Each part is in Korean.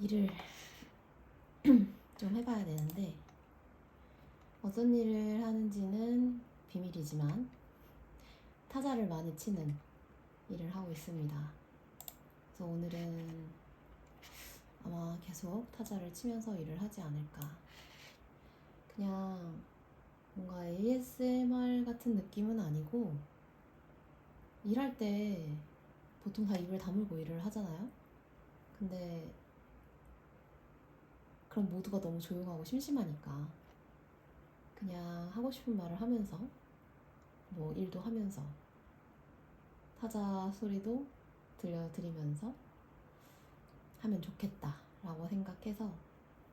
일을 좀 해봐야 되는데 어떤 일을 하는지는 비밀이지만 타자를 많이 치는 일을 하고 있습니다. 그래서 오늘은 아마 계속 타자를 치면서 일을 하지 않을까. 그냥 뭔가 ASMR 같은 느낌은 아니고 일할 때 보통 다 입을 다물고 일을 하잖아요. 근데 그럼 모두가 너무 조용하고 심심하니까 그냥 하고 싶은 말을 하면서 뭐 일도 하면서 타자 소리도 들려드리면서 하면 좋겠다라고 생각해서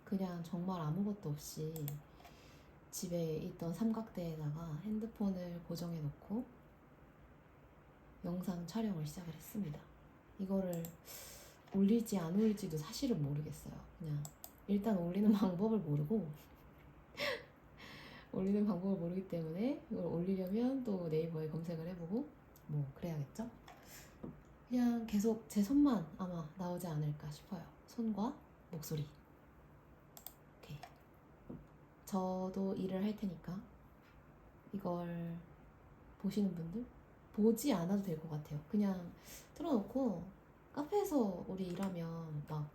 그냥 정말 아무것도 없이 집에 있던 삼각대에다가 핸드폰을 고정해 놓고 영상 촬영을 시작을 했습니다. 이거를 올릴지 안 올릴지도 사실은 모르겠어요. 그냥 일단 올리는 방법을 모르고 올리는 방법을 모르기 때문에 이걸 올리려면 또 네이버에 검색을 해보고 뭐 그래야겠죠? 그냥 계속 제 손만 아마 나오지 않을까 싶어요. 손과 목소리. 오케이. 저도 일을 할 테니까 이걸 보시는 분들 보지 않아도 될 것 같아요. 그냥 틀어놓고 카페에서 우리 일하면 막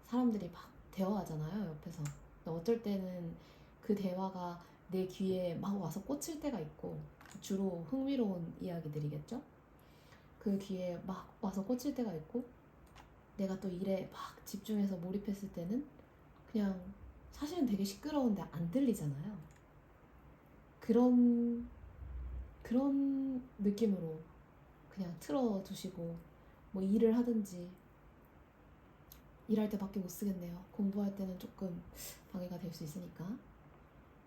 사람들이 막 대화하잖아요, 옆에서. 근데 어쩔 때는 그 대화가 내 귀에 막 와서 꽂힐 때가 있고, 주로 흥미로운 이야기들이겠죠? 그 귀에 막 와서 꽂힐 때가 있고, 내가 또 일에 막 집중해서 몰입했을 때는 그냥 사실은 되게 시끄러운데 안 들리잖아요. 그런 느낌으로 그냥 틀어두시고 뭐 일을 하든지. 일할 때 밖에 못 쓰겠네요. 공부할 때는 조금 방해가 될 수 있으니까.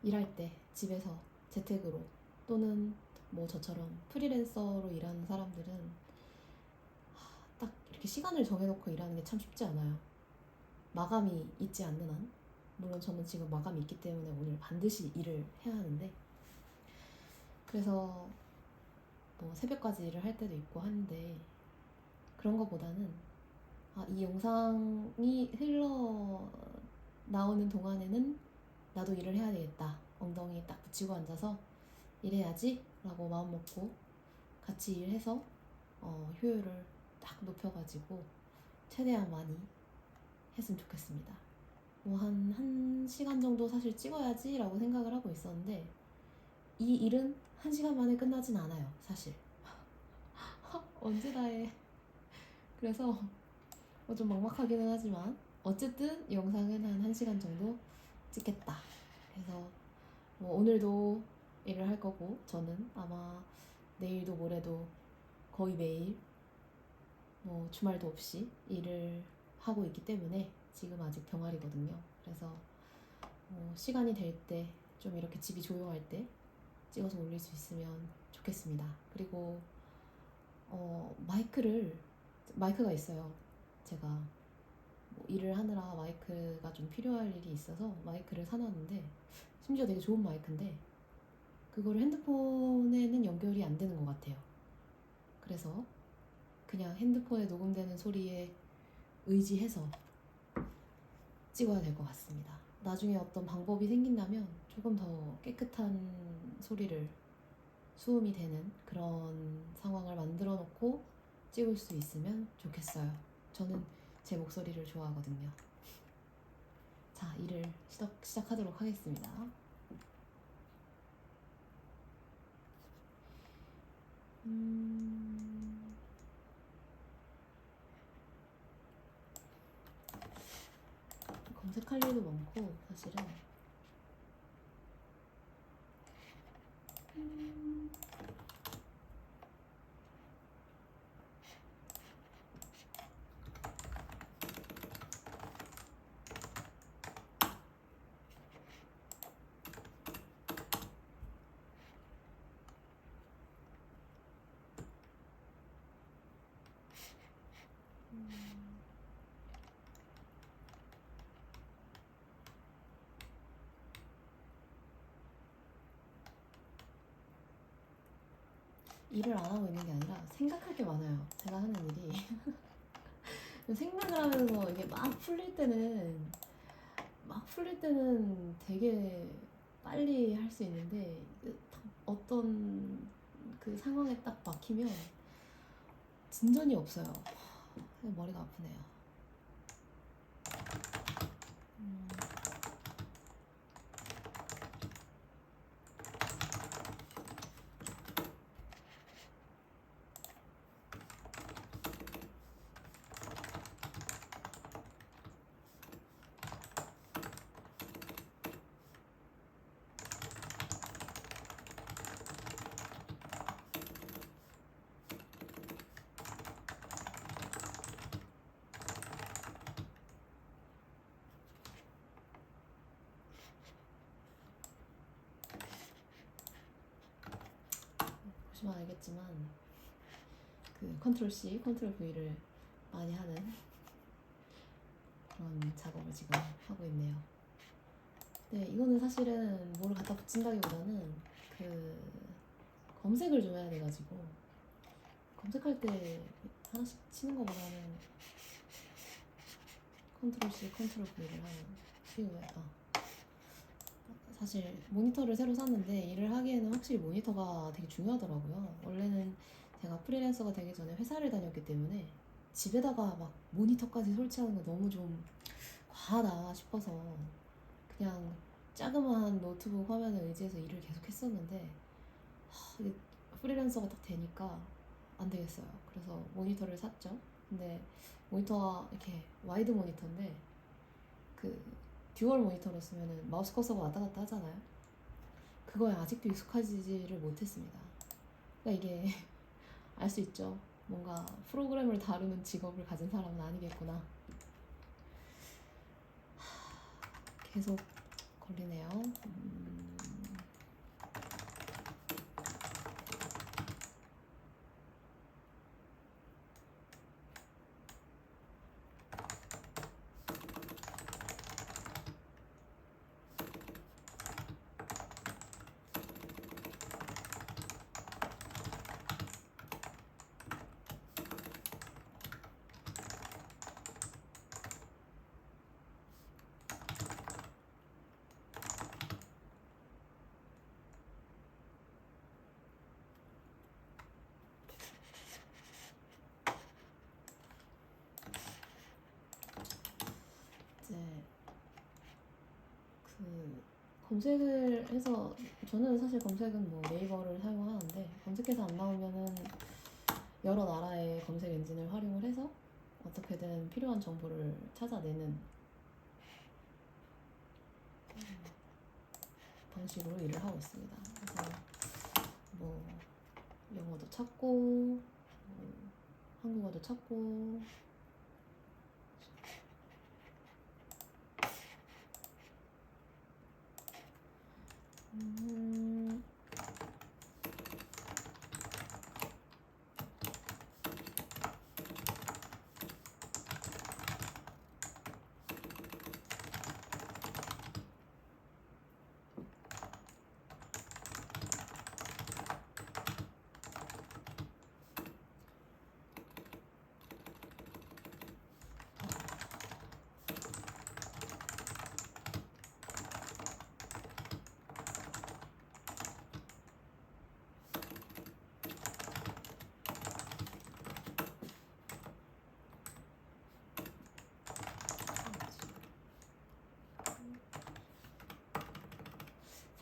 일할 때 집에서 재택으로 또는 뭐 저처럼 프리랜서로 일하는 사람들은 딱 이렇게 시간을 정해놓고 일하는 게 참 쉽지 않아요. 마감이 있지 않는 한. 물론 저는 지금 마감이 있기 때문에 오늘 반드시 일을 해야 하는데, 그래서 뭐 새벽까지 일을 할 때도 있고 하는데, 그런 거보다는 이 영상이 흘러 나오는 동안에는 나도 일을 해야 되겠다. 엉덩이 딱 붙이고 앉아서 일해야지 라고 마음 먹고 같이 일해서 효율을 딱 높여가지고 최대한 많이 했으면 좋겠습니다. 뭐 한 시간 정도 사실 찍어야지 라고 생각을 하고 있었는데 이 일은 1시간 만에 끝나진 않아요, 사실. 언제 다 해. 그래서 좀 막막하기는 하지만 어쨌든 영상은 한 1시간 정도 찍겠다. 그래서 뭐 오늘도 일을 할 거고, 저는 아마 내일도 모레도 거의 매일 뭐 주말도 없이 일을 하고 있기 때문에 지금 아직 병아리거든요. 그래서 시간이 될 때 좀 이렇게 집이 조용할 때 찍어서 올릴 수 있으면 좋겠습니다. 그리고 마이크가 있어요. 제가 뭐 일을 하느라 마이크가 좀 필요할 일이 있어서 마이크를 사놨는데, 심지어 되게 좋은 마이크인데 그거를 핸드폰에는 연결이 안 되는 것 같아요. 그래서 그냥 핸드폰에 녹음되는 소리에 의지해서 찍어야 될 것 같습니다. 나중에 어떤 방법이 생긴다면 조금 더 깨끗한 소리를 수음이 되는 그런 상황을 만들어 놓고 찍을 수 있으면 좋겠어요. 저는 제 목소리를 좋아하거든요. 자, 일을 시작하도록 하겠습니다. 검색할 일도 많고 사실은. 일을 안 하고 있는 게 아니라 생각할 게 많아요. 제가 하는 일이. 생각을 하면서 이게 막 풀릴 때는 풀릴 때는 되게 빨리 할 수 있는데 어떤 그 상황에 딱 막히면 진전이 없어요. 머리가 아프네요. 보시면 알겠지만 그 컨트롤 C, 컨트롤 V를 많이 하는 그런 작업을 지금 하고 있네요. 네, 이거는 사실은 뭐를 갖다 붙인다기보다는 그 검색을 좀 해야 돼가지고 검색할 때 하나씩 치는 것보다는 컨트롤 C, 컨트롤 V를 하는 이유가 사실 모니터를 새로 샀는데 일을 하기에는 확실히 모니터가 되게 중요하더라고요. 원래는 제가 프리랜서가 되기 전에 회사를 다녔기 때문에 집에다가 막 모니터까지 설치하는 거 너무 좀 과하다 싶어서 그냥 자그마한 노트북 화면을 의지해서 일을 계속 했었는데 이게 프리랜서가 딱 되니까 안 되겠어요. 그래서 모니터를 샀죠. 근데 모니터가 이렇게 와이드 모니터인데 그 듀얼 모니터로 쓰면은 마우스 커서가 왔다 갔다 하잖아요. 그거에 아직도 익숙하지를 못했습니다. 그러니까 이게 알 수 있죠. 뭔가 프로그램을 다루는 직업을 가진 사람은 아니겠구나. 계속 걸리네요. 이제 그 검색을 해서 저는 사실 검색은 뭐 네이버를 사용하는데 검색해서 안 나오면은 여러 나라의 검색 엔진을 활용을 해서 어떻게든 필요한 정보를 찾아내는 방식으로 일을 하고 있습니다. 그래서 뭐 영어도 찾고 한국어도 찾고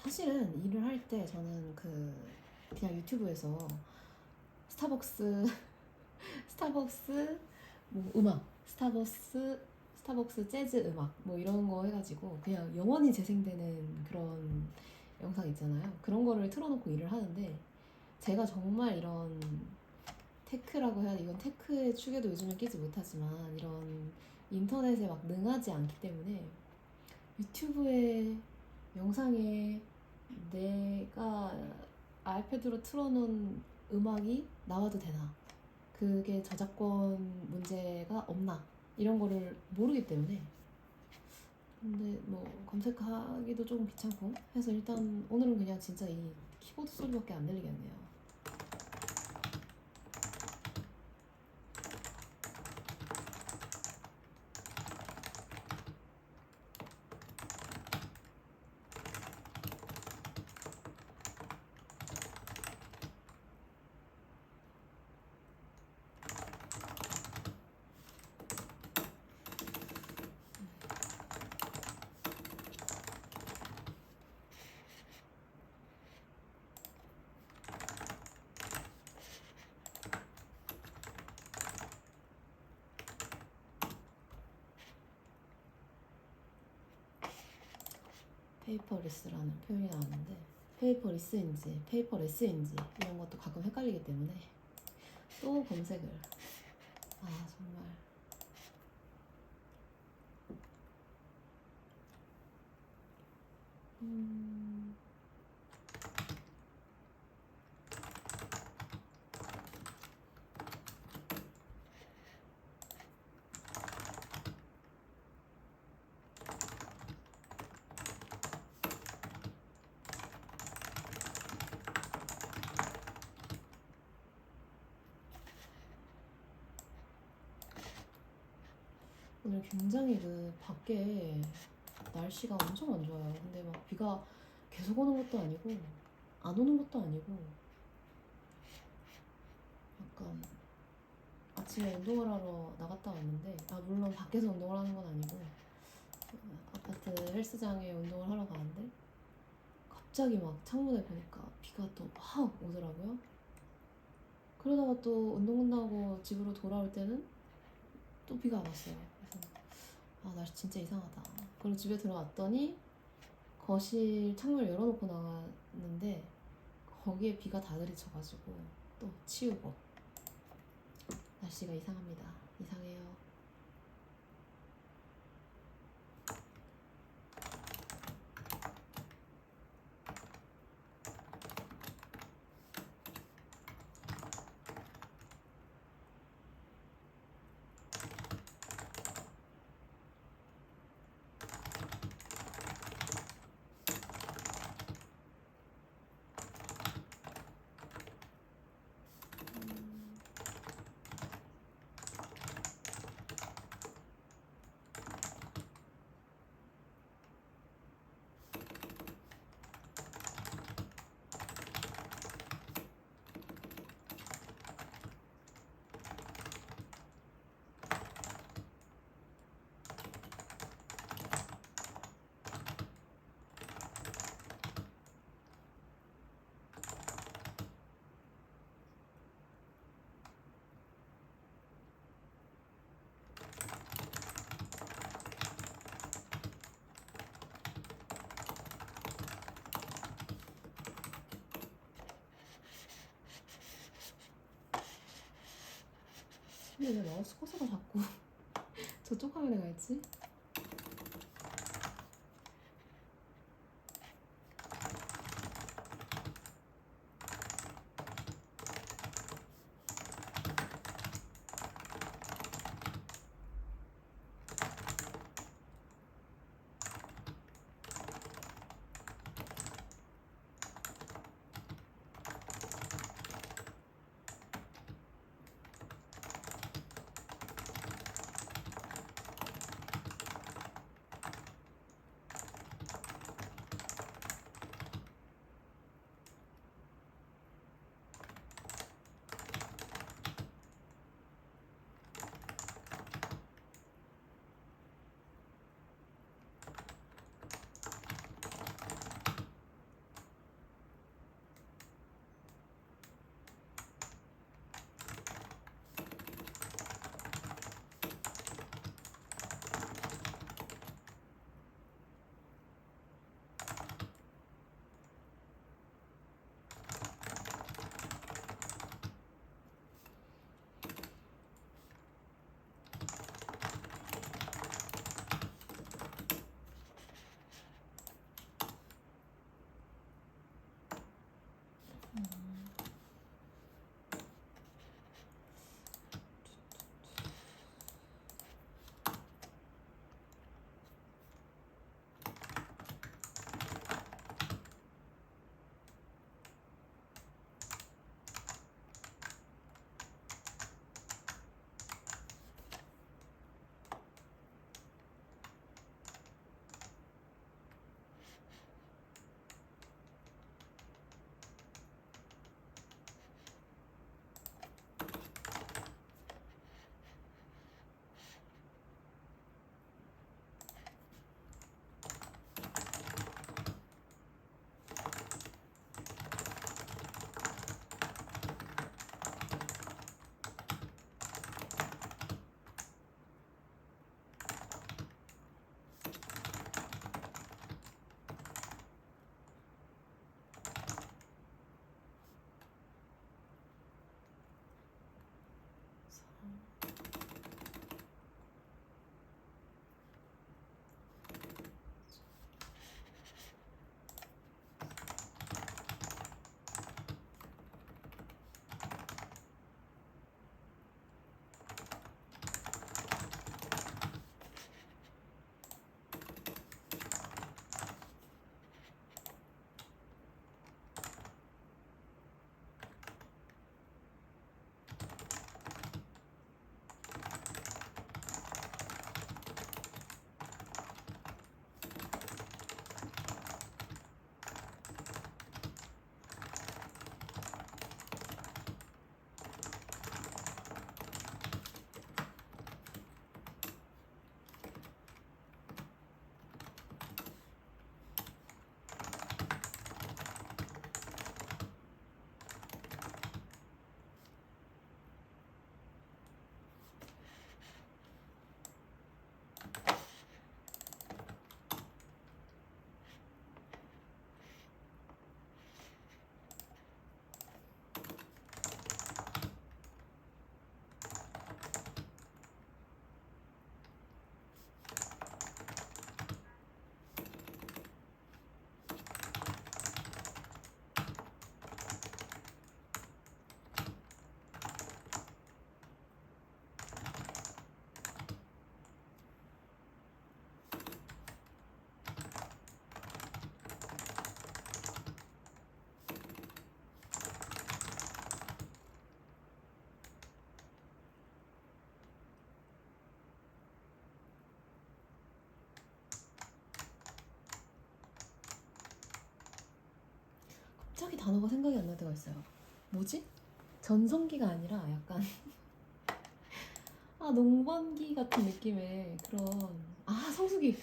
사실은 일을 할 때 저는 그냥 유튜브에서 스타벅스 뭐 음악 스타벅스 재즈 음악 뭐 이런 거 해가지고 그냥 영원히 재생되는 그런 영상 있잖아요. 그런 거를 틀어놓고 일을 하는데 제가 정말 이런 테크라고 해야 이건 테크의 축에도 요즘은 끼지 못하지만 이런 인터넷에 막 능하지 않기 때문에 유튜브에 영상에 내가 아이패드로 틀어놓은 음악이 나와도 되나? 그게 저작권 문제가 없나? 이런 거를 모르기 때문에. 근데 뭐 검색하기도 조금 귀찮고 해서 일단 오늘은 그냥 진짜 이 키보드 소리밖에 안 들리겠네요. 페이퍼리스라는 표현이 나왔는데 페이퍼리스인지 페이퍼레스인지 이런 것도 가끔 헷갈리기 때문에 또 검색을 정말 오늘 굉장히 밖에 날씨가 엄청 안 좋아요. 근데 막 비가 계속 오는 것도 아니고 안 오는 것도 아니고 약간 아침에 운동을 하러 나갔다 왔는데 물론 밖에서 운동을 하는 건 아니고 아파트 헬스장에 운동을 하러 가는데 갑자기 막 창문에 보니까 비가 또 확 오더라고요. 그러다가 또 운동 끝나고 집으로 돌아올 때는 또 비가 안 왔어요. 그래서 날씨 진짜 이상하다. 그리고 집에 들어왔더니 거실 창문을 열어놓고 나왔는데 거기에 비가 다 들이쳐가지고 또 치우고. 날씨가 이상합니다. 이상해요. 근데 왜 마우스 커서가 자꾸 저쪽 화면에 가 있지? 단어가 생각이 안 날 때가 있어요. 뭐지? 전성기가 아니라 약간 농번기 같은 느낌의 그런 성수기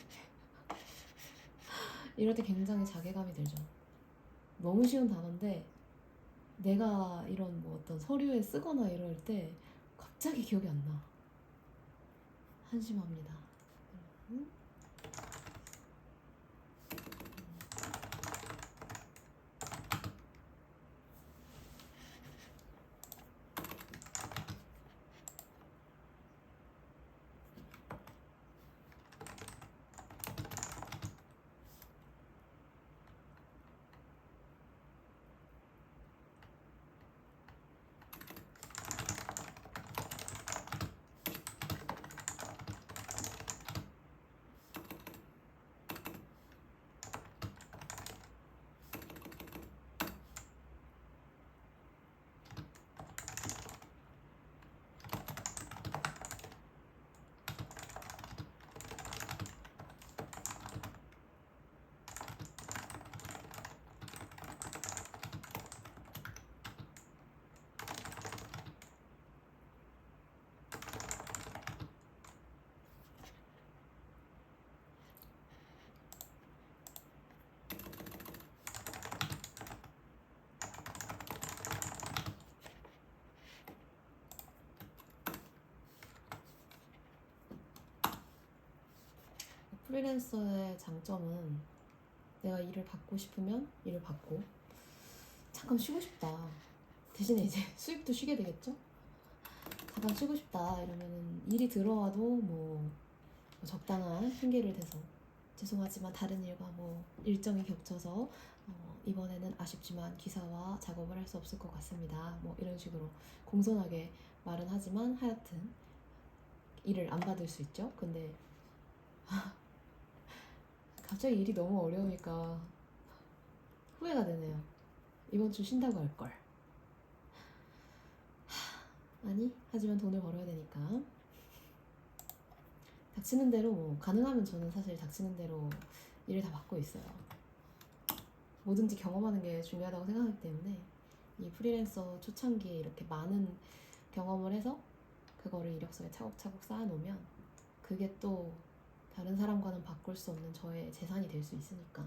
이럴 때 굉장히 자괴감이 들죠. 너무 쉬운 단어인데 내가 이런 뭐 어떤 서류에 쓰거나 이럴 때 갑자기 기억이 안 나. 한심합니다. 프리랜서의 장점은 내가 일을 받고 싶으면 일을 받고 잠깐 쉬고 싶다. 대신에 이제 수입도 쉬게 되겠죠? 잠깐 쉬고 싶다 이러면은 일이 들어와도 뭐 적당한 핑계를 대서 죄송하지만 다른 일과 뭐 일정이 겹쳐서 이번에는 아쉽지만 기사와 작업을 할 수 없을 것 같습니다. 뭐 이런 식으로 공손하게 말은 하지만 하여튼 일을 안 받을 수 있죠. 근데 갑자기 일이 너무 어려우니까 후회가 되네요. 이번 주 쉰다고 할 걸. 아니, 하지만 돈을 벌어야 되니까 닥치는 대로 뭐 가능하면 저는 사실 닥치는 대로 일을 다 받고 있어요. 뭐든지 경험하는 게 중요하다고 생각하기 때문에 이 프리랜서 초창기에 이렇게 많은 경험을 해서 그거를 이력서에 차곡차곡 쌓아놓으면 그게 또 다른 사람과는 바꿀 수 없는 저의 재산이 될 수 있으니까.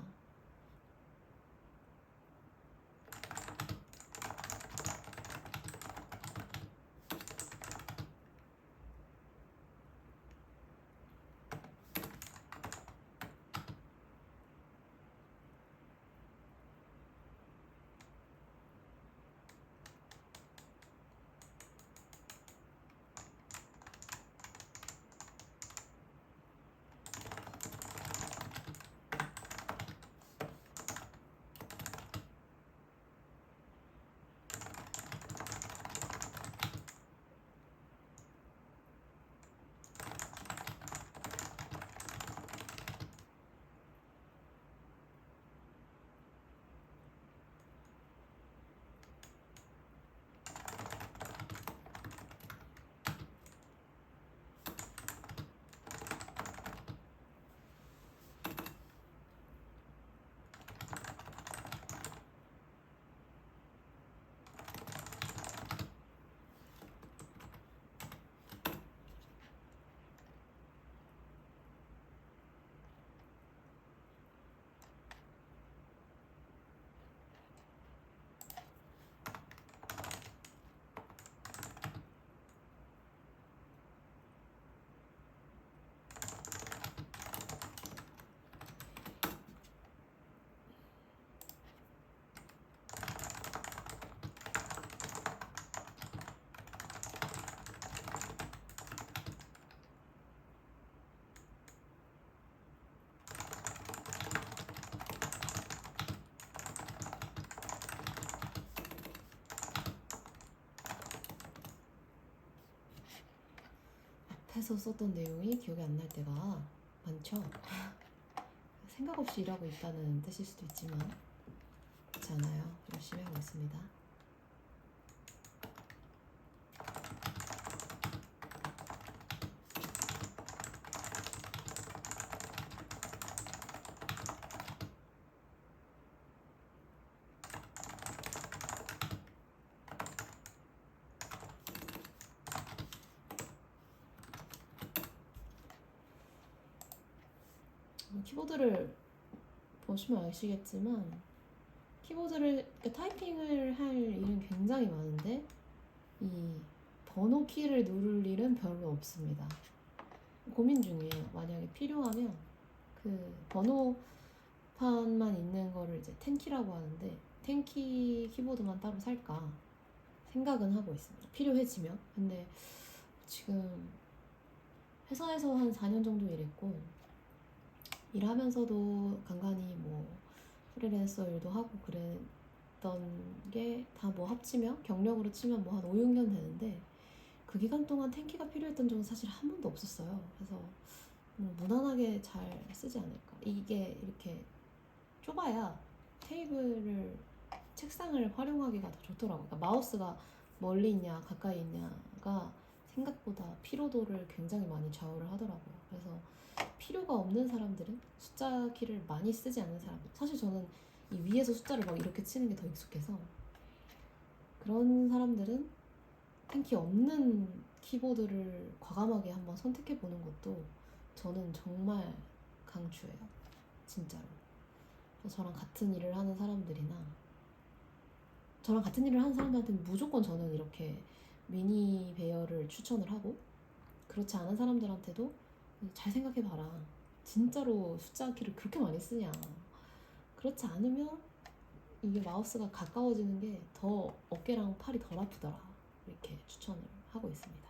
앞에서 썼던 내용이 기억이 안 날 때가 많죠. 생각 없이 일하고 있다는 뜻일 수도 있지만 그렇지 않아요. 열심히 하고 있습니다. 키보드를 보시면 아시겠지만 키보드를 타이핑을 할 일은 굉장히 많은데 이 번호 키를 누를 일은 별로 없습니다. 고민 중이에요. 만약에 필요하면 그 번호판만 있는 거를 이제 텐키라고 하는데 텐키 키보드만 따로 살까 생각은 하고 있습니다. 필요해지면. 근데 지금 회사에서 한 4년 정도 일했고 일하면서도 간간히 뭐 프리랜서 일도 하고 그랬던 게 다 뭐 합치면 경력으로 치면 뭐 한 5, 6년 되는데 그 기간 동안 텐키가 필요했던 적은 사실 한 번도 없었어요. 그래서 무난하게 잘 쓰지 않을까. 이게 이렇게 좁아야 테이블을 책상을 활용하기가 더 좋더라고요. 그러니까 마우스가 멀리 있냐 가까이 있냐가 생각보다 피로도를 굉장히 많이 좌우를 하더라고요. 그래서 필요가 없는 사람들은 숫자 키를 많이 쓰지 않는 사람들, 사실 저는 이 위에서 숫자를 막 이렇게 치는 게 더 익숙해서 그런 사람들은 텐키 없는 키보드를 과감하게 한번 선택해 보는 것도 저는 정말 강추해요. 진짜로. 저랑 같은 일을 하는 사람들이나 저랑 같은 일을 하는 사람들한테는 무조건 저는 이렇게 미니 베어를 추천을 하고, 그렇지 않은 사람들한테도 잘 생각해봐라. 진짜로 숫자 키를 그렇게 많이 쓰냐. 그렇지 않으면 이게 마우스가 가까워지는 게 더 어깨랑 팔이 덜 아프더라. 이렇게 추천을 하고 있습니다.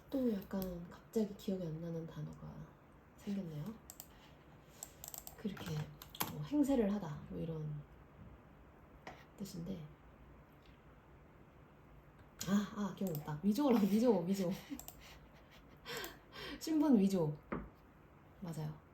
또 약간 갑자기 기억이 안 나는 단어가 생겼네요. 그렇게 뭐 행세를 하다 뭐 이런 뜻인데, 기억났다. 위조라고. 위조 신분 위조. 맞아요.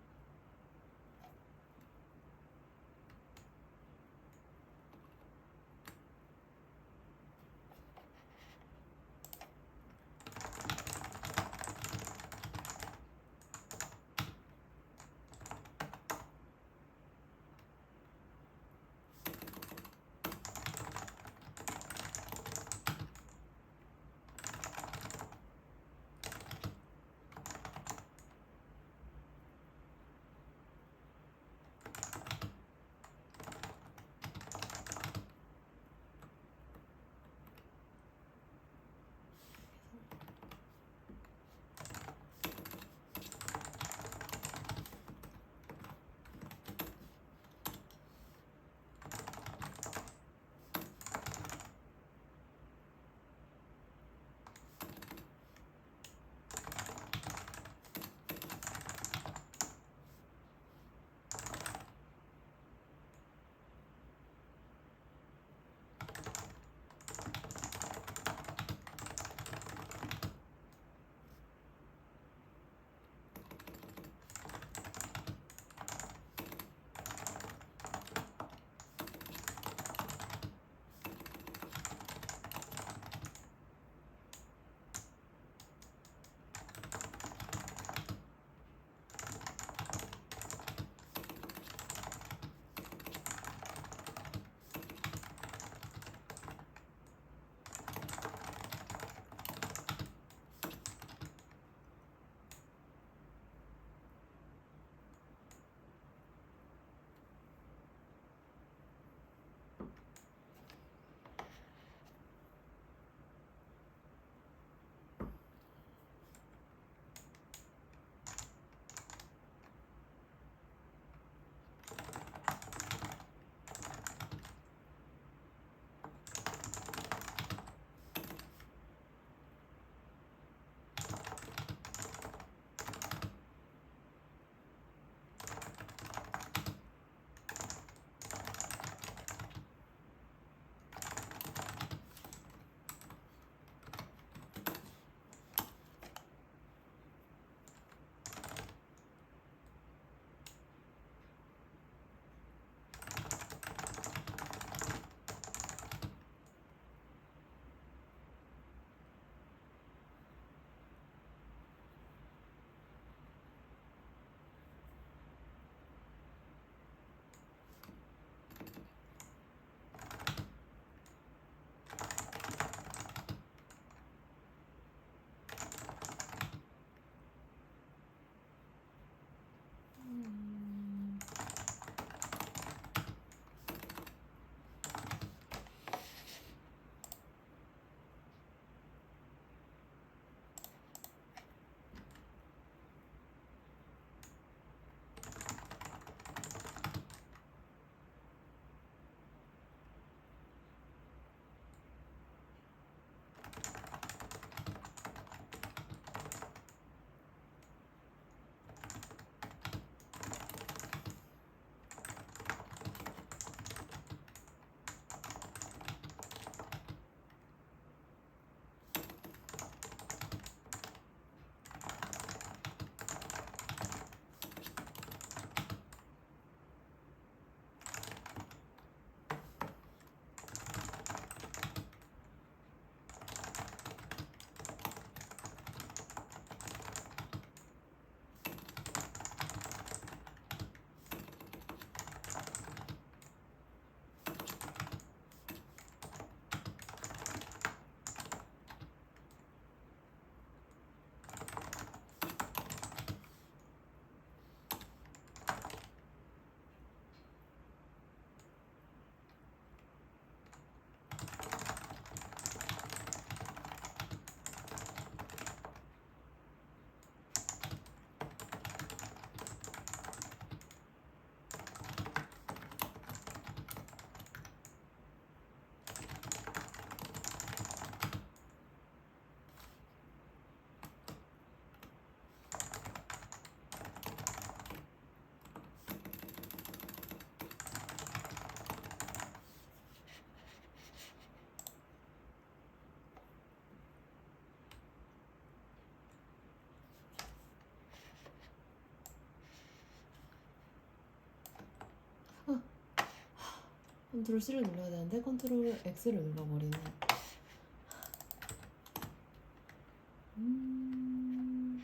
컨트롤 C를 눌러야 되는데 컨트롤 X를 눌러버리네. 음...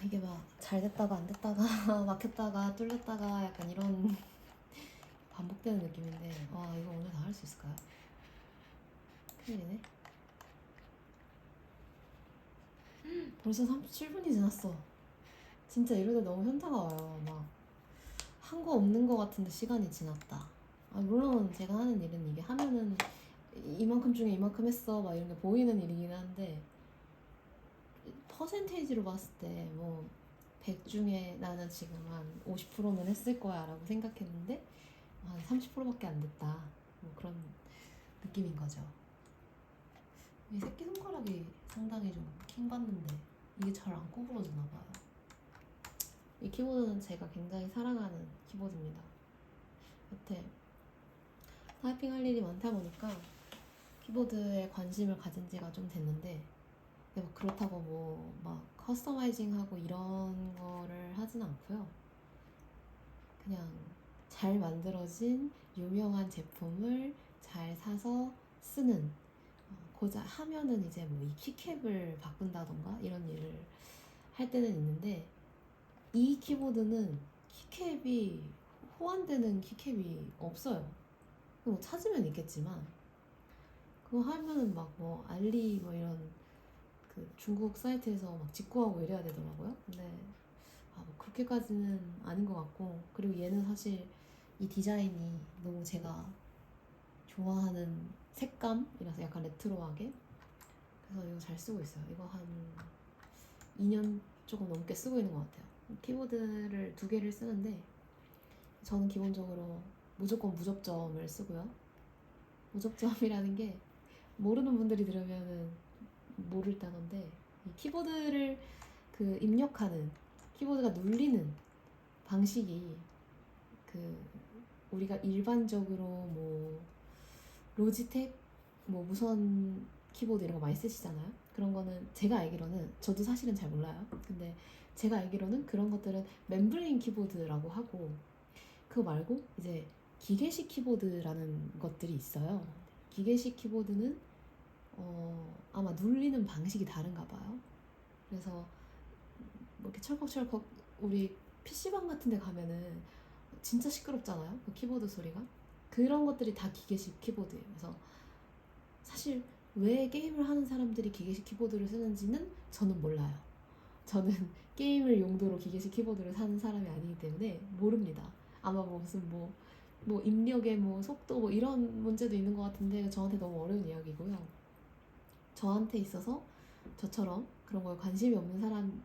이게 막 잘 됐다가 안 됐다가 막혔다가 뚫렸다가 약간 이런 반복되는 느낌인데, 와 이거 오늘 다 할 수 있을까요? 큰일이네. 벌써 37분이 지났어. 진짜 이러다 너무 현타가 와요. 막 한 거 없는 거 같은데 시간이 지났다. 물론 제가 하는 일은 이게 하면은 이만큼 중에 이만큼 했어 막 이런 게 보이는 일이긴 한데, 퍼센테이지로 봤을 때 뭐 100 중에 나는 지금 한 50%는 했을 거야 라고 생각했는데 한 30%밖에 안 됐다. 뭐 그런 느낌인 거죠. 이 새끼손가락이 상당히 좀 킹받는데 이게 잘 안 구부러지나 봐요. 이 키보드는 제가 굉장히 사랑하는 키보드입니다. 여태 타이핑 할 일이 많다 보니까 키보드에 관심을 가진 지가 좀 됐는데 뭐 그렇다고 뭐 막 커스터마이징하고 이런 거를 하진 않고요. 그냥 잘 만들어진 유명한 제품을 잘 사서 쓰는, 고자 하면은 이제 뭐 이 키캡을 바꾼다던가 이런 일을 할 때는 있는데, 이 키보드는 키캡이 호환되는 키캡이 없어요. 뭐 찾으면 있겠지만 그거 하면은 막 뭐 알리 뭐 이런 그 중국 사이트에서 막 직구하고 이래야 되더라고요. 근데 뭐 그렇게까지는 아닌 것 같고, 그리고 얘는 사실 이 디자인이 너무 제가 좋아하는 색감이라서 약간 레트로하게, 그래서 이거 잘 쓰고 있어요. 이거 한 2년 조금 넘게 쓰고 있는 것 같아요. 키보드를 2개를 쓰는데 저는 기본적으로 무조건 무접점을 쓰고요. 무접점이라는 게 모르는 분들이 들으면은 모를 단어인데, 이 키보드를 그 입력하는, 키보드가 눌리는 방식이 그 우리가 일반적으로 뭐 로지텍 뭐 무선 키보드 이런 거 많이 쓰시잖아요. 그런 거는 제가 알기로는, 저도 사실은 잘 몰라요. 근데 제가 알기로는 그런 것들은 멤브레인 키보드라고 하고, 그거 말고 이제 기계식 키보드라는 것들이 있어요. 기계식 키보드는 아마 눌리는 방식이 다른가 봐요. 그래서 뭐 이렇게 철컥철컥 우리 PC방 같은 데 가면은 진짜 시끄럽잖아요. 그 키보드 소리가. 그런 것들이 다 기계식 키보드예요. 그래서 사실 왜 게임을 하는 사람들이 기계식 키보드를 쓰는지는 저는 몰라요. 저는 게임을 용도로 기계식 키보드를 사는 사람이 아니기 때문에 모릅니다. 아마 뭐 무슨 뭐 입력의 뭐 속도 뭐 이런 문제도 있는 것 같은데 저한테 너무 어려운 이야기고요. 저한테 있어서 저처럼 그런 거에 관심이 없는 사람,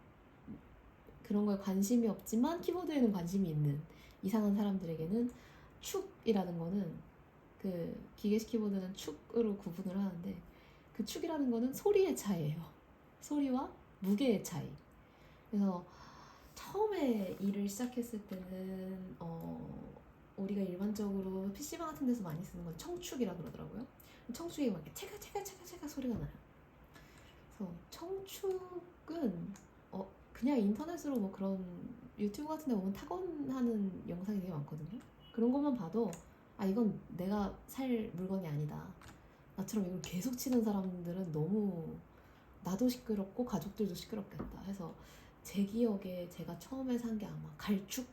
그런 거에 관심이 없지만 키보드에는 관심이 있는 이상한 사람들에게는 축이라는 거는, 그 기계식 키보드는 축으로 구분을 하는데, 그 축이라는 거는 소리의 차이예요. 소리와 무게의 차이. 그래서 처음에 일을 시작했을 때는 우리가 일반적으로 PC방 같은 데서 많이 쓰는 건 청축이라 그러더라고요. 청축이 막 이렇게 체가 소리가 나요. 그래서 청축은 그냥 인터넷으로 뭐 그런 유튜브 같은 데 보면 타건하는 영상이 되게 많거든요. 그런 것만 봐도 이건 내가 살 물건이 아니다. 나처럼 이걸 계속 치는 사람들은 너무 나도 시끄럽고 가족들도 시끄럽겠다 해서, 제 기억에 제가 처음에 산 게 아마 갈축,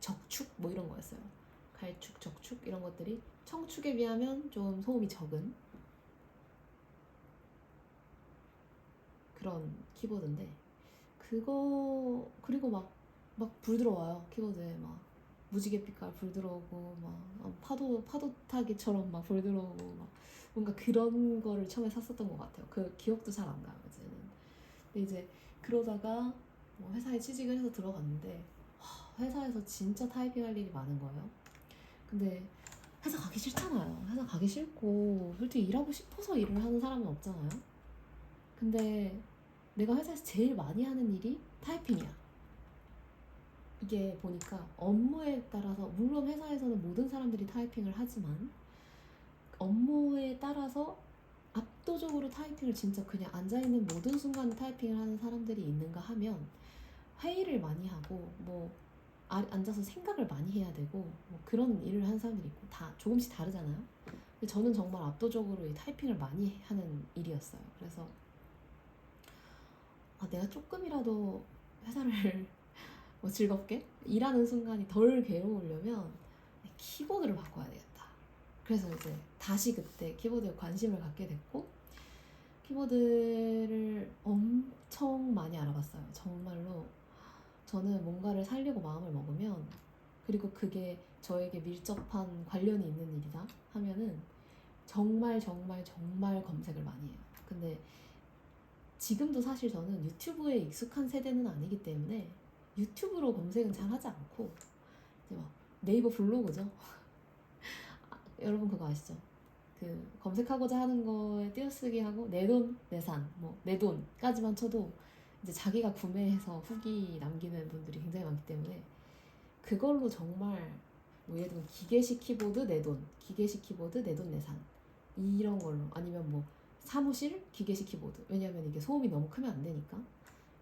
적축 뭐 이런 거였어요. 갈축, 적축 이런 것들이 청축에 비하면 좀 소음이 적은 그런 키보드인데, 그거 그리고 막 불 들어와요. 키보드에 막 무지개 빛깔 불 들어오고 막 파도 타기처럼 막 불 들어오고 막 뭔가 그런 거를 처음에 샀었던 것 같아요. 그 기억도 잘 안 나요 이제는. 근데 이제 그러다가 뭐 회사에 취직을 해서 들어갔는데 회사에서 진짜 타이핑할 일이 많은 거예요. 근데 회사 가기 싫잖아요. 회사 가기 싫고 솔직히 일하고 싶어서 일을 하는 사람은 없잖아요. 근데 내가 회사에서 제일 많이 하는 일이 타이핑이야. 이게 보니까 업무에 따라서, 물론 회사에서는 모든 사람들이 타이핑을 하지만 업무에 따라서 압도적으로 타이핑을 진짜 그냥 앉아있는 모든 순간에 타이핑을 하는 사람들이 있는가 하면, 회의를 많이 하고 뭐 앉아서 생각을 많이 해야 되고 뭐 그런 일을 하는 사람들이 있고, 다 조금씩 다르잖아요. 근데 저는 정말 압도적으로 이 타이핑을 많이 하는 일이었어요. 그래서 내가 조금이라도 회사를 뭐 즐겁게 일하는 순간이 덜 괴로우려면 키보드를 바꿔야 되겠다. 그래서 이제 다시 그때 키보드에 관심을 갖게 됐고, 키보드를 엄청 많이 알아봤어요. 정말로 저는 뭔가를 살려고 마음을 먹으면, 그리고 그게 저에게 밀접한 관련이 있는 일이다 하면은 정말 정말 정말 검색을 많이 해요. 근데 지금도 사실 저는 유튜브에 익숙한 세대는 아니기 때문에 유튜브로 검색은 잘 하지 않고 이제 막 네이버 블로그죠. 여러분 그거 아시죠? 그 검색하고자 하는 거에 띄어쓰기 하고 내 돈, 내산, 뭐 내 돈까지만 쳐도 이제 자기가 구매해서 후기 남기는 분들이 굉장히 많기 때문에 그걸로 정말 뭐 예를 들면 기계식 키보드 내 돈, 기계식 키보드 내 돈 내산 이런 걸로 아니면 뭐 사무실 기계식 키보드 왜냐면 이게 소음이 너무 크면 안 되니까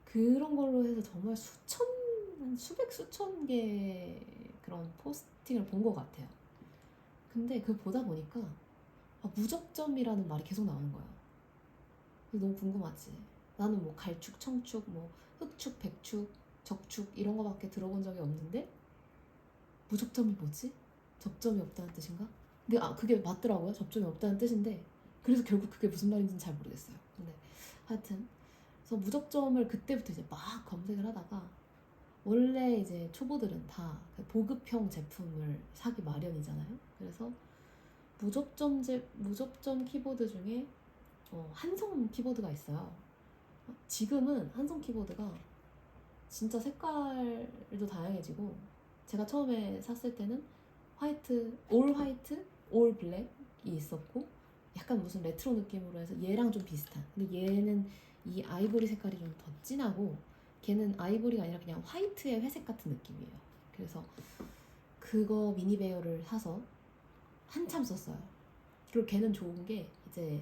그런 걸로 해서 정말 한 수백 수천 개 그런 포스팅을 본 것 같아요. 근데 그걸 보다 보니까 무접점이라는 말이 계속 나오는 거야. 너무 궁금하지. 나는 뭐 갈축, 청축, 뭐 흑축, 백축, 적축 이런 거밖에 들어본 적이 없는데 무접점이 뭐지? 접점이 없다는 뜻인가? 근데 그게 맞더라고요. 접점이 없다는 뜻인데 그래서 결국 그게 무슨 말인지는 잘 모르겠어요. 근데 하여튼 그래서 무접점을 그때부터 이제 막 검색을 하다가 원래 이제 초보들은 다 보급형 제품을 사기 마련이잖아요. 그래서 무접점 키보드 중에 한성 키보드가 있어요. 지금은 한성 키보드가 진짜 색깔도 다양해지고 제가 처음에 샀을 때는 올 화이트, 올 블랙이 있었고 약간 무슨 레트로 느낌으로 해서 얘랑 좀 비슷한 근데 얘는 이 아이보리 색깔이 좀 더 진하고 걔는 아이보리가 아니라 그냥 화이트의 회색 같은 느낌이에요. 그래서 그거 미니베어를 사서 한참 썼어요. 그리고 걔는 좋은 게 이제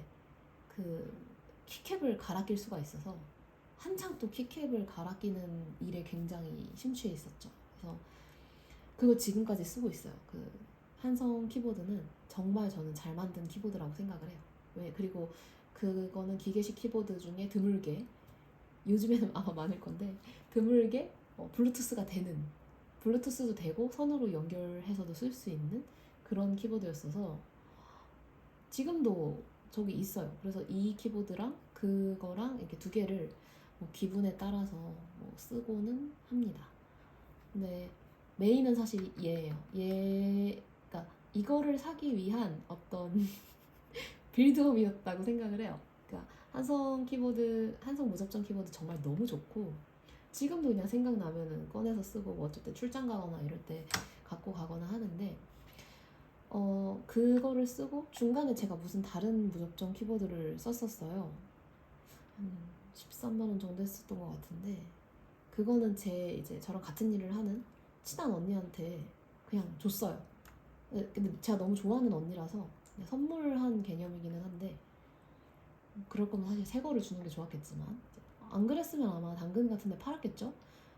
그 키캡을 갈아 낄 수가 있어서 한창 또 키캡을 갈아 끼는 일에 굉장히 심취해 있었죠. 그래서 그거 지금까지 쓰고 있어요. 그 한성 키보드는 정말 저는 잘 만든 키보드라고 생각을 해요. 그리고 그거는 기계식 키보드 중에 드물게 요즘에는 아마 많을 건데 드물게 블루투스가 되는 블루투스도 되고 선으로 연결해서도 쓸 수 있는 그런 키보드였어서 지금도 저기 있어요. 그래서 이 키보드랑 그거랑 이렇게 두 개를 뭐 기분에 따라서 뭐 쓰고는 합니다. 근데 메인은 사실 얘예요. 그러니까 이거를 사기 위한 어떤 빌드업이었다고 생각을 해요. 그러니까 한성 무접점 키보드 정말 너무 좋고 지금도 그냥 생각나면은 꺼내서 쓰고 뭐 어쩔 때 출장 가거나 이럴 때 갖고 가거나 하는데 그거를 쓰고 중간에 제가 무슨 다른 무접점 키보드를 썼었어요. 한 13만 원 정도 했었던 것 같은데 그거는 이제 저랑 같은 일을 하는 친한 언니한테 그냥 줬어요. 근데 제가 너무 좋아하는 언니라서 그냥 선물한 개념이기는 한데 그럴 거면 사실 새 거를 주는 게 좋았겠지만 안 그랬으면 아마 당근 같은 데 팔았겠죠?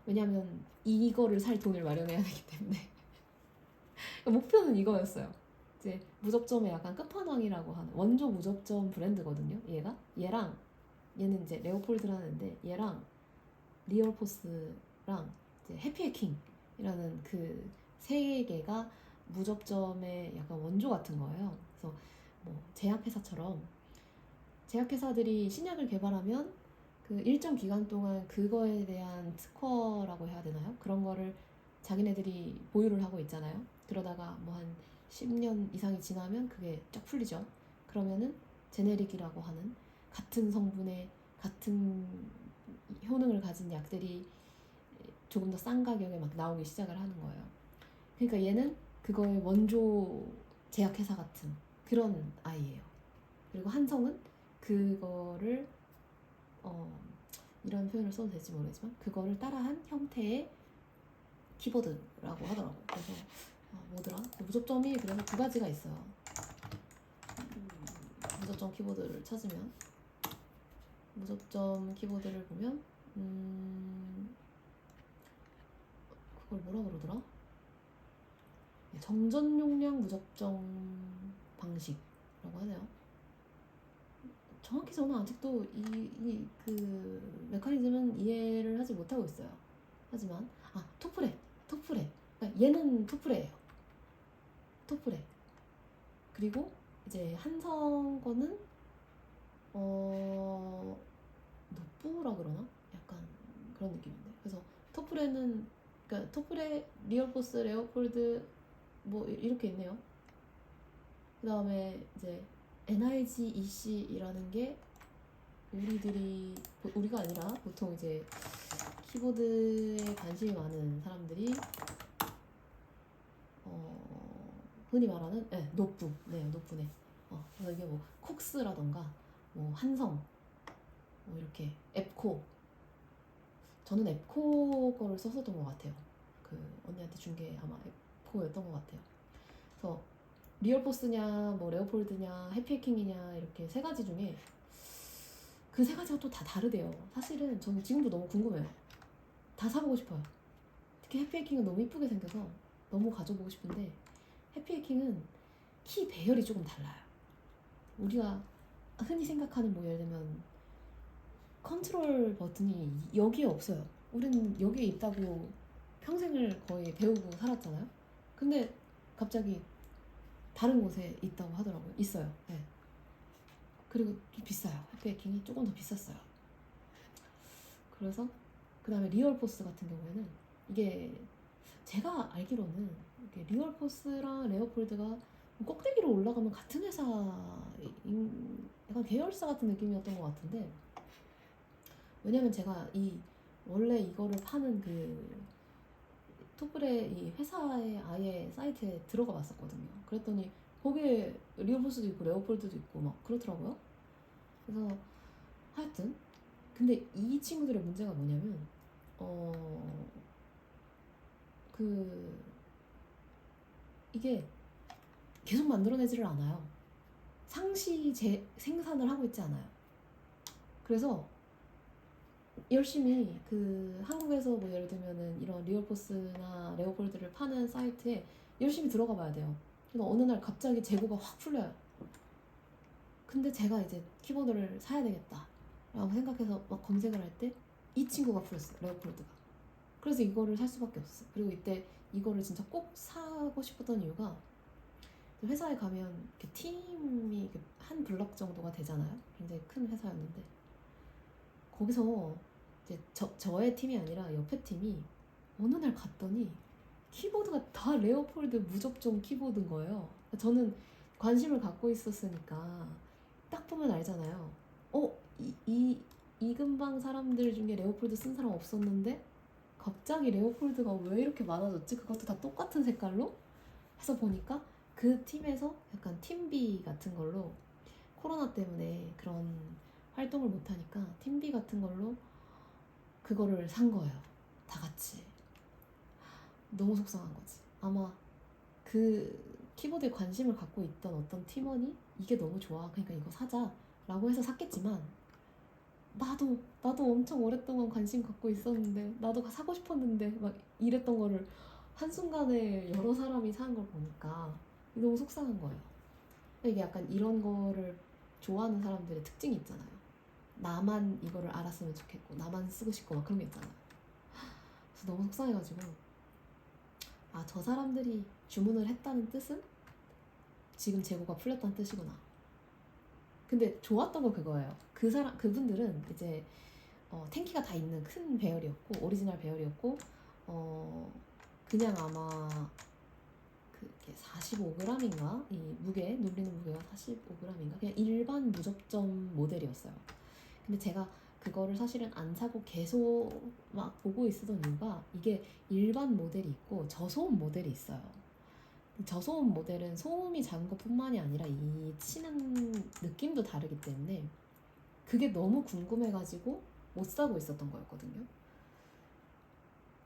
왜냐면 이거를 살 돈을 마련해야 되기 때문에 목표는 이거였어요. 이제 무접점의 약간 끝판왕이라고 하는 원조 무접점 브랜드거든요. 얘는 이제 레오폴드라는데 얘랑 리얼포스랑 이제 해피해킹이라는 그 세 개가 무접점의 약간 원조 같은 거예요. 그래서 뭐 제약회사들이 신약을 개발하면 그 일정 기간 동안 그거에 대한 특허라고 해야 되나요? 그런 거를 자기네들이 보유를 하고 있잖아요. 그러다가 뭐 한 10년 이상이 지나면 그게 쫙 풀리죠. 그러면은 제네릭이라고 하는 같은 성분의 같은 효능을 가진 약들이 조금 더 싼 가격에 막 나오기 시작을 하는 거예요. 그러니까 얘는 그거의 원조 제약회사 같은 그런 아이예요. 그리고 한성은 그거를 이런 표현을 써도 될지 모르겠지만 그거를 따라한 형태의 키보드라고 하더라고요. 그래서 뭐더라? 무접점이 그래서 두 가지가 있어요. 무접점 키보드를 찾으면 무접점 키보드를 보면 그걸 뭐라 그러더라? 정전 용량 무접점 방식이라고 하네요. 정확히 저는 아직도 그 메커니즘은 이해를 하지 못하고 있어요. 하지만 토프레. 그러니까 얘는 토프레예요. 토프레. 그리고 이제 한성 거는 노프라 그러나? 약간 그런 느낌인데. 그래서 토프레는 그러니까 토프레, 리얼포스, 레오폴드 뭐 이렇게 있네요. 그 다음에 이제 NRG EC이라는 게 우리가 아니라 보통 이제 키보드에 관심이 많은 사람들이 흔히 말하는 노브, 네, 노브네. 그래서 이게 뭐 콕스라던가 뭐 한성, 뭐 이렇게 앱코. 저는 앱코 거를 썼었던 것 같아요. 그 언니한테 준 게 아마 앱코였던 것 같아요. 그래서 리얼포스냐, 뭐 레오폴드냐, 해피해킹이냐 이렇게 세 가지 중에 그 세 가지가 또 다 다르대요. 사실은 저는 지금도 너무 궁금해요. 다 사보고 싶어요. 특히 해피해킹은 너무 이쁘게 생겨서 너무 가져보고 싶은데 해피해킹은 키 배열이 조금 달라요. 우리가 흔히 생각하는 뭐 예를 들면 컨트롤 버튼이 여기에 없어요. 우리는 여기에 있다고 평생을 거의 배우고 살았잖아요. 근데 갑자기 다른 곳에 있다고 하더라고요. 있어요. 네. 그리고 비싸요. 해피해킹이 조금 더 비쌌어요. 그래서 그 다음에 리얼포스 같은 경우에는 이게 제가 알기로는 이게 리얼포스랑 레오폴드가 꼭대기로 올라가면 같은 회사 약간 계열사 같은 느낌이었던 것 같은데, 왜냐면 제가 원래 이거를 파는 그 토플의 이 회사의 아예 사이트에 들어가 봤었거든요. 그랬더니 거기에 리얼포스도 있고 레오폴드도 있고 막 그렇더라고요. 그래서 하여튼 근데 이 친구들의 문제가 뭐냐면 그 이게 계속 만들어내지를 않아요. 상시 생산을 하고 있지 않아요. 그래서 열심히 그 한국에서 뭐 예를 들면은 이런 리얼포스나 레오폴드를 파는 사이트에 열심히 들어가 봐야 돼요. 그래서 어느 날 갑자기 재고가 확 풀려요. 근데 제가 이제 키보드를 사야 되겠다 라고 생각해서 막 검색을 할 때 이 친구가 풀렸어요. 레오폴드가. 그래서 이거를 살 수밖에 없었어요. 그리고 이때 이거를 진짜 꼭 사고 싶었던 이유가 회사에 가면 이렇게 팀이 이렇게 한 블럭 정도가 되잖아요. 굉장히 큰 회사였는데 거기서 이제 저의 팀이 아니라 옆에 팀이 어느 날 갔더니 키보드가 다 레오폴드 무접종 키보드인 거예요. 저는 관심을 갖고 있었으니까 딱 보면 알잖아요. 이 근방 사람들 중에 레오폴드 쓴 사람 없었는데 갑자기 레오폴드가 왜 이렇게 많아졌지? 그것도 다 똑같은 색깔로 해서 보니까 그 팀에서 약간 팀비 같은 걸로 코로나 때문에 그런 활동을 못하니까 팀비 같은 걸로 그거를 산 거예요. 다 같이. 너무 속상한 거지. 아마 그 키보드에 관심을 갖고 있던 어떤 팀원이 이게 너무 좋아, 그러니까 이거 사자 라고 해서 샀겠지만 나도 엄청 오랫동안 관심 갖고 있었는데 나도 사고 싶었는데 막 이랬던 거를 한순간에 여러 사람이 사는 걸 보니까 너무 속상한 거예요. 이게 약간 이런 거를 좋아하는 사람들의 특징이 있잖아요. 나만 이거를 알았으면 좋겠고 나만 쓰고 싶고 막 그런 게 있잖아요. 그래서 너무 속상해가지고 저 사람들이 주문을 했다는 뜻은 지금 재고가 풀렸다는 뜻이구나. 근데 좋았던 건 그거예요. 그분들은 이제 탱키가 다 있는 큰 배열이었고 오리지널 배열이었고 그냥 아마 그게 45g인가? 이 무게, 눌리는 무게가 45g인가? 그냥 일반 무접점 모델이었어요. 근데 제가 그거를 사실은 안 사고 계속 막 보고 있었던 이유가 이게 일반 모델이 있고 저소음 모델이 있어요. 저소음 모델은 소음이 작은 것뿐만이 아니라 이 치는 느낌도 다르기 때문에 그게 너무 궁금해가지고 못 사고 있었던 거였거든요.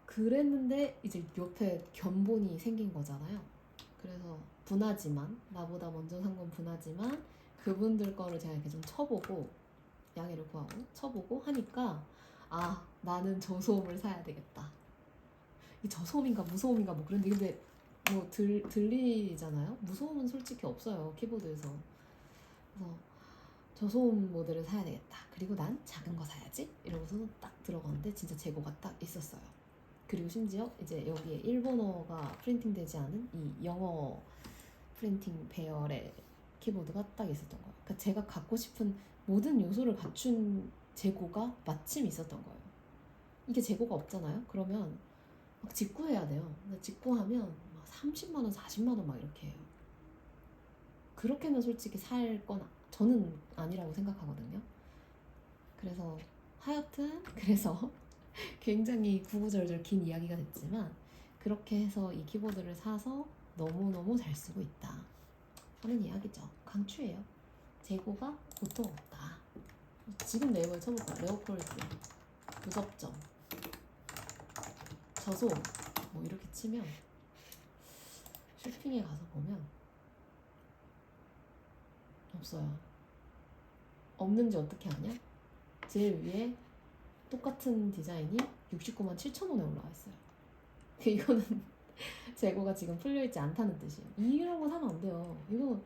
그랬는데 이제 옆에 견본이 생긴 거잖아요. 그래서 분하지만 나보다 먼저 산 건 분하지만 그분들 거를 제가 이렇게 좀 쳐보고 양해를 구하고 쳐보고 하니까 나는 저소음을 사야 되겠다. 이 저소음인가 무소음인가 뭐 그런데 근데 뭐 들리잖아요. 무소음은 솔직히 없어요 키보드에서. 그래서 저소음 모델을 사야 되겠다. 그리고 난 작은 거 사야지 이러고서 딱 들어갔는데 진짜 재고가 딱 있었어요. 그리고 심지어 이제 여기에 일본어가 프린팅 되지 않은 이 영어 프린팅 배열의 키보드가 딱 있었던 거예요. 그러니까 제가 갖고 싶은 모든 요소를 갖춘 재고가 마침 있었던 거예요. 이게 재고가 없잖아요. 그러면 막 직구해야 돼요. 근데 직구하면 막 30만 원, 40만 원 막 이렇게 해요. 그렇게는 솔직히 살 건 저는 아니라고 생각하거든요. 그래서 하여튼 그래서 굉장히 구구절절 긴 이야기가 됐지만 그렇게 해서 이 키보드를 사서 너무너무 잘 쓰고 있다 하는 이야기죠. 강추해요. 재고가 보통 없다. 지금 네이버에 쳐볼까? 레오폴드 무접점 저소 뭐 이렇게 치면 쇼핑에 가서 보면 없어요. 없는지 어떻게 아냐? 제일 위에 똑같은 디자인이 69만 7천 원에 올라와 있어요. 이거는 재고가 지금 풀려있지 않다는 뜻이에요. 이런 거 사면 안 돼요. 이거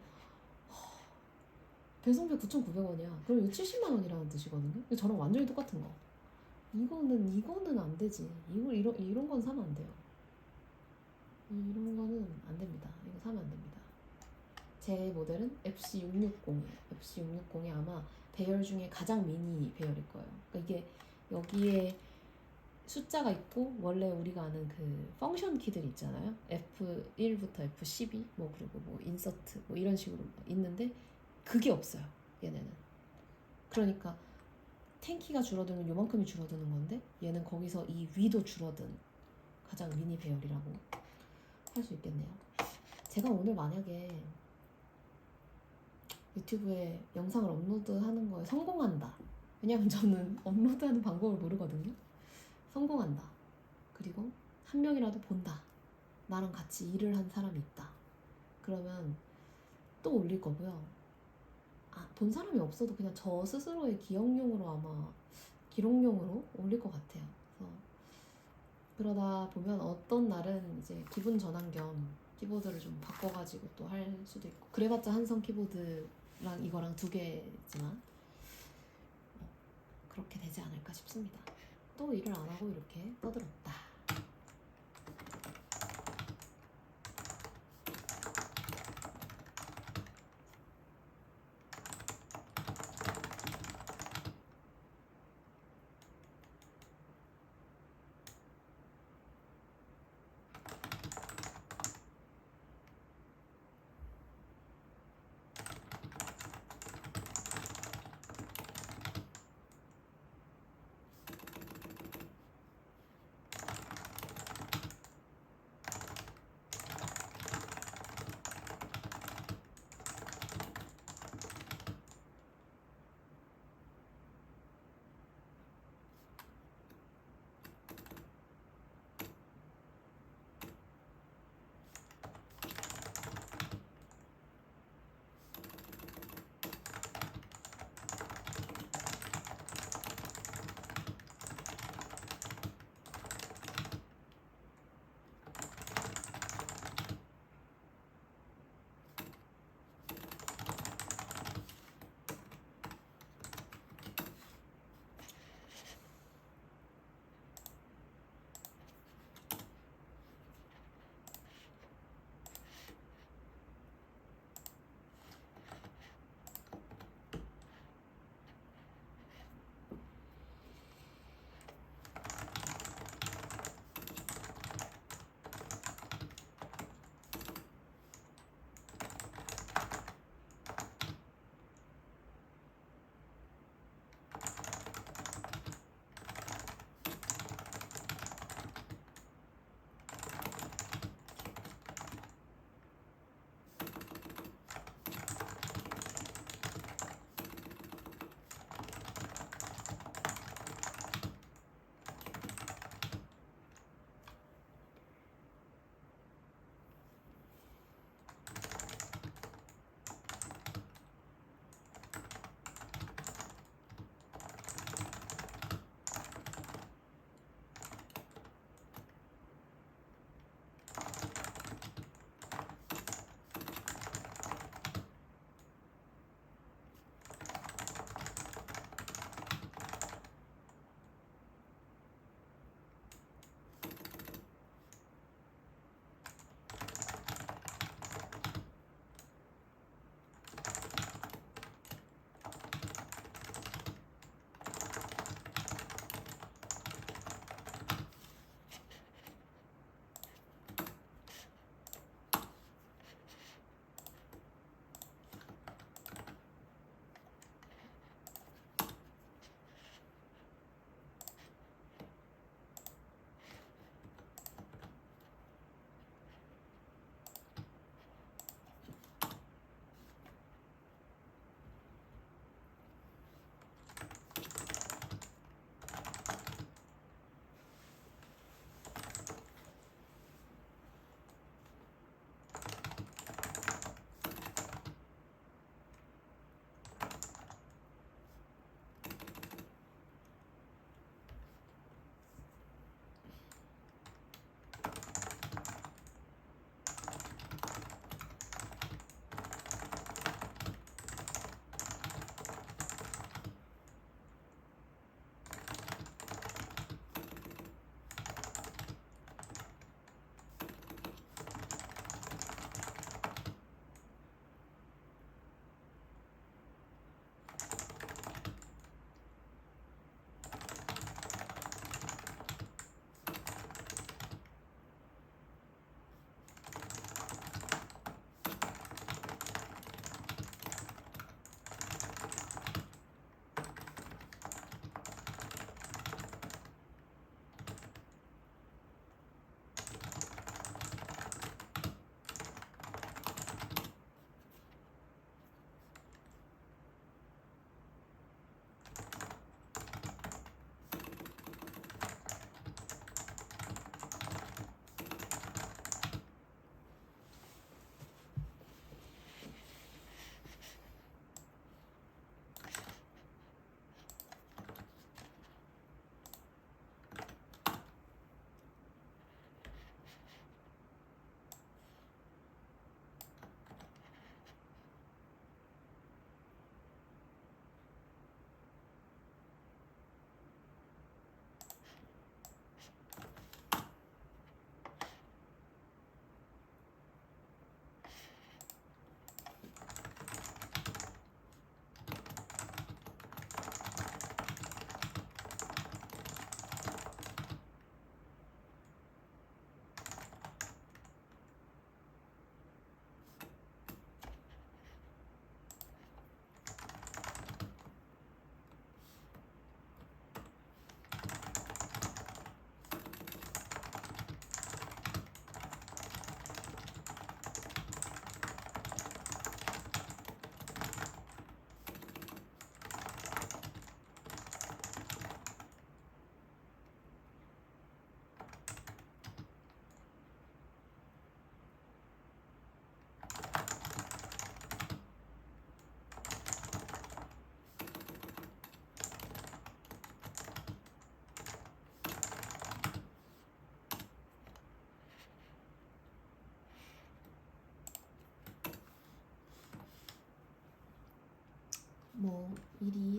배송비 9,900원이야. 그럼 이거 70만 원이라는 뜻이거든요. 이거 저랑 완전히 똑같은 거. 이거는 안 되지. 이런 건 사면 안 돼요. 이런 거는 안 됩니다. 이거 사면 안 됩니다. 제 모델은 FC660이에요. FC660이 아마 배열 중에 가장 미니 배열일 거예요. 그러니까 이게 여기에 숫자가 있고 원래 우리가 아는 그 펑션 키들 있잖아요. F1부터 F12 뭐 그리고 뭐 인서트 뭐 이런 식으로 있는데 그게 없어요. 얘네는. 그러니까 텐키가 줄어들면 요만큼이 줄어드는 건데 얘는 거기서 이 위도 줄어든 가장 미니 배열이라고 할 수 있겠네요. 제가 오늘 만약에 유튜브에 영상을 업로드하는 거에 성공한다. 왜냐면 저는 업로드하는 방법을 모르거든요. 성공한다. 그리고 한 명이라도 본다. 나랑 같이 일을 한 사람이 있다. 그러면 또 올릴 거고요. 본 사람이 없어도 그냥 저 스스로의 기억용으로 아마 기록용으로 올릴 것 같아요. 그래서 그러다 보면 어떤 날은 이제 기분 전환 겸 키보드를 좀 바꿔가지고 또 할 수도 있고 그래봤자 한성 키보드랑 이거랑 두 개지만 그렇게 되지 않을까 싶습니다. 또 일을 안 하고 이렇게 떠들었다.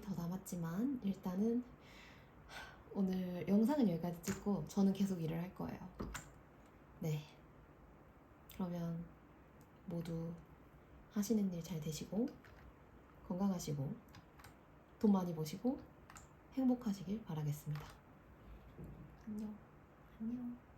더 남았지만 일단은 오늘 영상은 여기까지 찍고 저는 계속 일을 할 거예요. 네. 그러면 모두 하시는 일 잘 되시고 건강하시고 돈 많이 버시고 행복하시길 바라겠습니다. 안녕. 안녕.